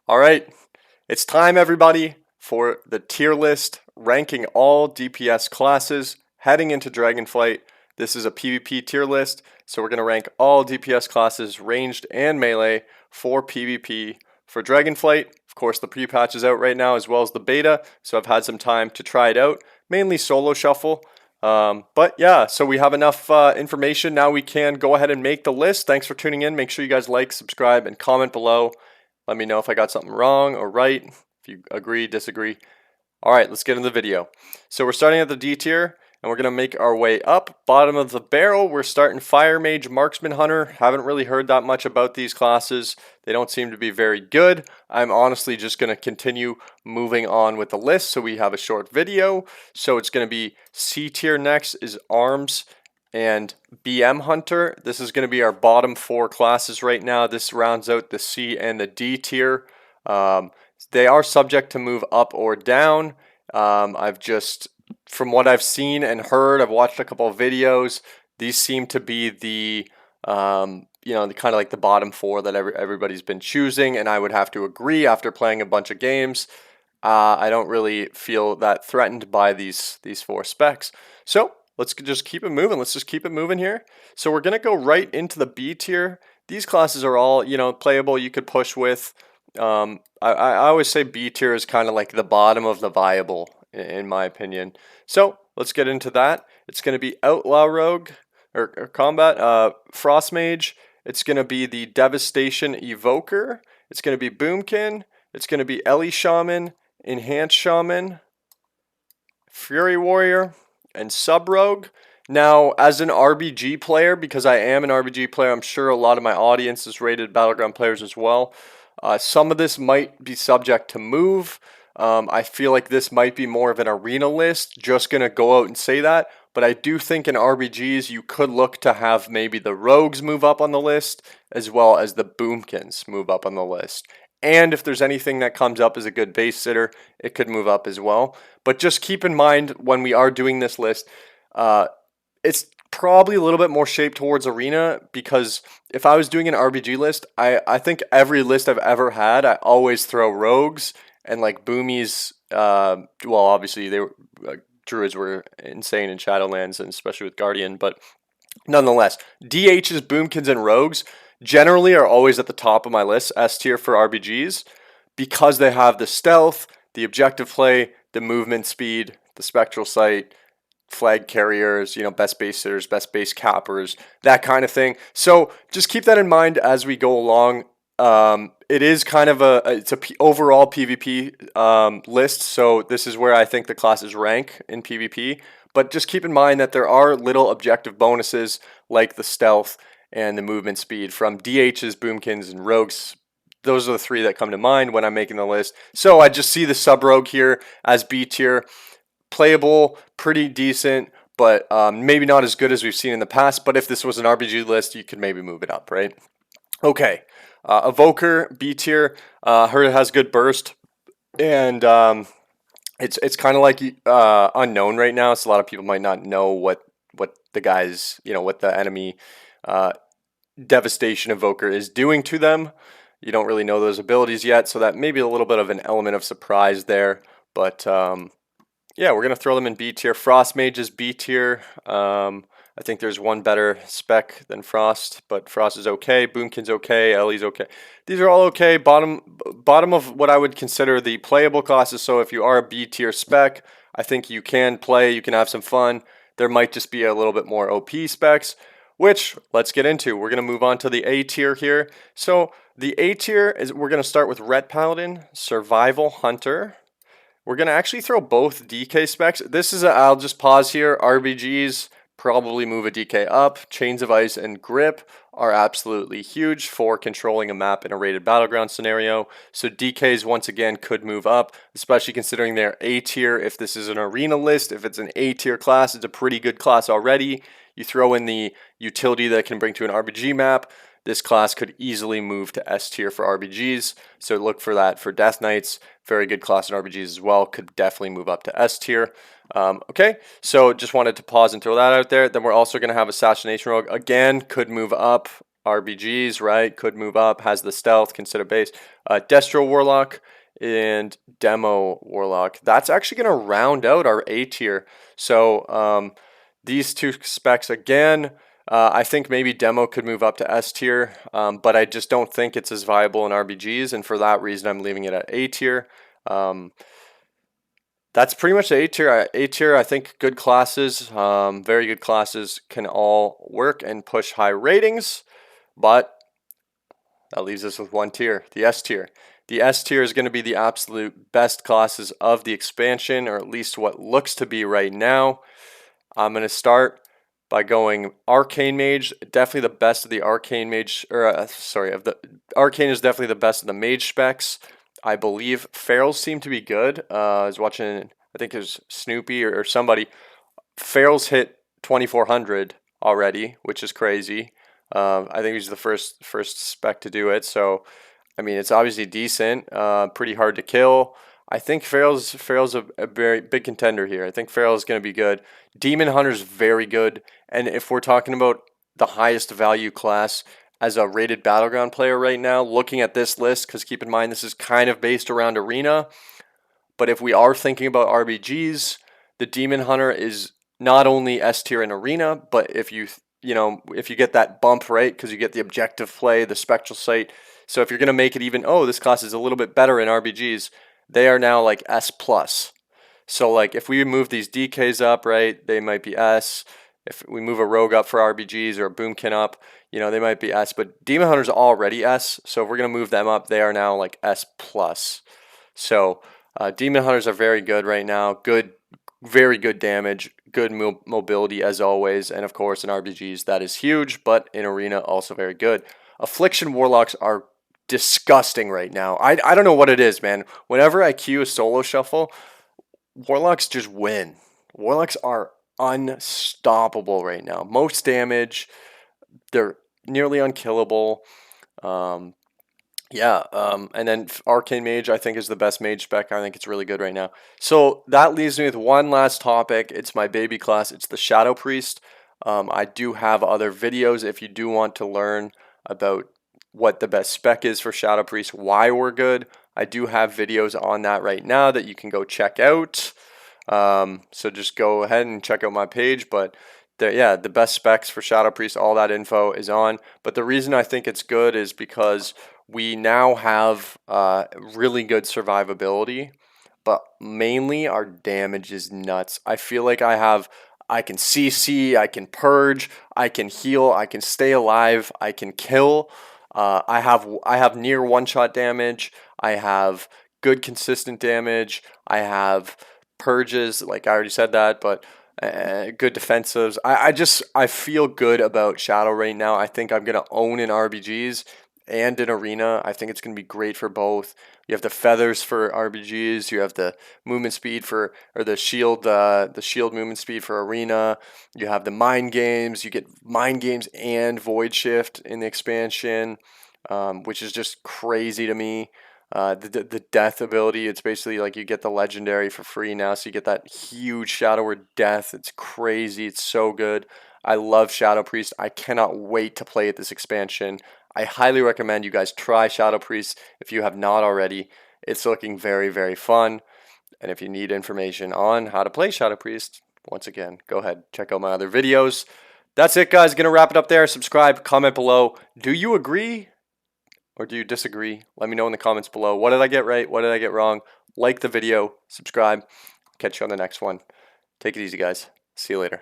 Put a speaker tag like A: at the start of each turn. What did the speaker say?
A: All right, it's time, everybody, for the tier list ranking all DPS classes heading into Dragonflight. This is a PvP tier list, so we're going to rank all DPS classes, ranged and melee, for PvP for Dragonflight. Of course, the pre-patch is out right now as well as the beta, so I've had some time to try it out, mainly solo shuffle. But yeah, so we have enough information. Now we can go ahead and make the list. Thanks for tuning in. Make sure you guys like, subscribe, and comment below. Let me know if I got something wrong or right, if you agree, disagree. All right, let's get into the video. So we're starting at the D tier, and we're going to make our way up. Bottom of the barrel, we're starting Fire Mage, Marksman, Hunter. Haven't really heard that much about these classes. They don't seem to be very good. I'm honestly just going to continue moving on with the list so we have a short video. So it's going to be C tier next is Arms and BM Hunter. This is going to be our bottom four classes right now. This rounds out the C and the D tier. They are subject to move up or down. From what I've seen and heard, I've watched a couple of videos. These seem to be the kind of like the bottom four that everybody's been choosing, and I would have to agree after playing a bunch of games. I don't really feel that threatened by these four specs. So let's just keep it moving. Let's just keep it moving here. So we're going to go right into the B tier. These classes are all, playable. You could push with. I always say B tier is kind of like the bottom of the viable, in my opinion. So let's get into that. It's going to be Outlaw Rogue or Combat, Frost Mage. It's going to be the Devastation Evoker. It's going to be Boomkin. It's going to be Ellie Shaman, Enhanced Shaman, Fury Warrior, and Sub Rogue. Now, as an RBG player, because I am an RBG player, I'm sure a lot of my audience is rated Battleground players as well. Some of this might be subject to move. I feel like this might be more of an arena list. Just going to go out and say that. But I do think in RBGs, you could look to have maybe the Rogues move up on the list, as well as the Boomkins move up on the list. And if there's anything that comes up as a good base sitter, it could move up as well. But just keep in mind when we are doing this list, it's probably a little bit more shaped towards arena, because if I was doing an RBG list, I think every list I've ever had, I always throw Rogues and like Boomies. Well, obviously Druids were insane in Shadowlands, and especially with Guardian, but nonetheless, DHs, Boomkins, and Rogues generally are always at the top of my list, S tier for RBGs, because they have the stealth, the objective play, the movement speed, the spectral sight, flag carriers, best base sitters, best base cappers, that kind of thing. So just keep that in mind as we go along. It is kind of overall PvP list, so this is where I think the classes rank in PvP. But just keep in mind that there are little objective bonuses like the stealth and the movement speed from DHs, Boomkins, and Rogues. Those are the three that come to mind when I'm making the list. So I just see the Sub Rogue here as B tier. Playable, pretty decent, but maybe not as good as we've seen in the past. But if this was an RBG list, you could maybe move it up, right? Okay, Evoker, B tier. Heard it has good burst, and it's kind of like unknown right now. So a lot of people might not know what the guys, what the enemy Devastation Evoker is doing to them. You don't really know those abilities yet, so that may be a little bit of an element of surprise there. But yeah, we're going to throw them in B tier. Frost Mage is B tier. I think there's one better spec than Frost, but Frost is okay. Boomkin's okay. Ellie's okay. These are all okay. Bottom of what I would consider the playable classes. So if you are a B tier spec, I think you can play. You can have some fun. There might just be a little bit more OP specs, which let's get into. We're going to move on to the A tier here. So the A tier is, we're going to start with Ret Paladin, Survival Hunter. We're going to actually throw both DK specs. This is I'll just pause here. RBGs probably move a DK up. Chains of Ice and Grip are absolutely huge for controlling a map in a rated battleground scenario. So DKs once again could move up, especially considering they're A tier. If this is an arena list, if it's an A tier class, it's a pretty good class already. You throw in the utility that it can bring to an RBG map. This class could easily move to S tier for RBGs, so look for that for Death Knights. Very good class in RBGs as well, could definitely move up to S tier. Okay, so just wanted to pause and throw that out there. Then we're also going to have Assassination Rogue. Again, could move up. RBGs, right? Could move up, has the stealth, consider base. Destro Warlock and Demo Warlock. That's actually going to round out our A tier. So these two specs again. I think maybe Demo could move up to S tier, but I just don't think it's as viable in RBGs, and for that reason, I'm leaving it at A tier. That's pretty much the A tier. A tier, I think good classes, very good classes can all work and push high ratings, but that leaves us with one tier, the S tier. The S tier is going to be the absolute best classes of the expansion, or at least what looks to be right now. I'm going to start by going Arcane Mage, definitely the best of the Arcane Mage, or sorry, of the Arcane is definitely the best of the Mage specs. I believe Ferals seem to be good. I was watching, I think it was Snoopy or somebody. Ferals hit 2400 already, which is crazy. I think he's the first spec to do it. So, I mean, it's obviously decent. Pretty hard to kill. I think Feral's a very big contender here. I think Feral is going to be good. Demon Hunter's very good. And if we're talking about the highest value class as a rated Battleground player right now, looking at this list, because keep in mind this is kind of based around Arena, but if we are thinking about RBGs, the Demon Hunter is not only S tier in Arena, but if you get that bump, right, because you get the objective play, the Spectral Sight. So if you're going to make it even, oh, this class is a little bit better in RBGs, they are now like S plus. So like if we move these DKs up, right, they might be S. If we move a Rogue up for RBGs or a Boomkin up, they might be S. But Demon Hunter's already S, so if we're going to move them up, they are now like S plus. So Demon Hunters are very good right now. Good, very good damage, good mobility as always, and of course in RBGs that is huge, but in Arena also very good. Affliction Warlocks are disgusting right now. I don't know what it is, man. Whenever I queue a solo shuffle, Warlocks just win. Warlocks are unstoppable right now. Most damage, they're nearly unkillable. And then Arcane Mage, I think, is the best mage spec. I think it's really good right now. So that leaves me with one last topic. It's my baby class. It's the Shadow Priest. I do have other videos if you do want to learn about what the best spec is for Shadow Priest, why we're good. I do have videos on that right now that you can go check out. So just go ahead and check out my page. But the best specs for Shadow Priest, all that info is on. But the reason I think it's good is because we now have really good survivability, but mainly our damage is nuts. I feel like I can CC, I can purge, I can heal, I can stay alive, I can kill. I have near one-shot damage. I have good consistent damage. I have purges, like I already said that, but good defensives. I feel good about Shadow right now. I think I'm gonna own in RBGs and in Arena. I think it's gonna be great for both. You have the feathers for RBGs. You have the movement speed or the shield movement speed for Arena. You have the mind games. You get mind games and void shift in the expansion, which is just crazy to me. The death ability, it's basically like you get the legendary for free now, so you get that huge Shadow Word death. It's crazy. It's so good. I love Shadow Priest. I cannot wait to play at this expansion. I highly recommend you guys try Shadow Priest if you have not already. It's looking very, very fun. And if you need information on how to play Shadow Priest, once again, go ahead, check out my other videos. That's it, guys. Gonna wrap it up there. Subscribe, comment below. Do you agree or do you disagree? Let me know in the comments below. What did I get right? What did I get wrong? Like the video, subscribe. Catch you on the next one. Take it easy, guys. See you later.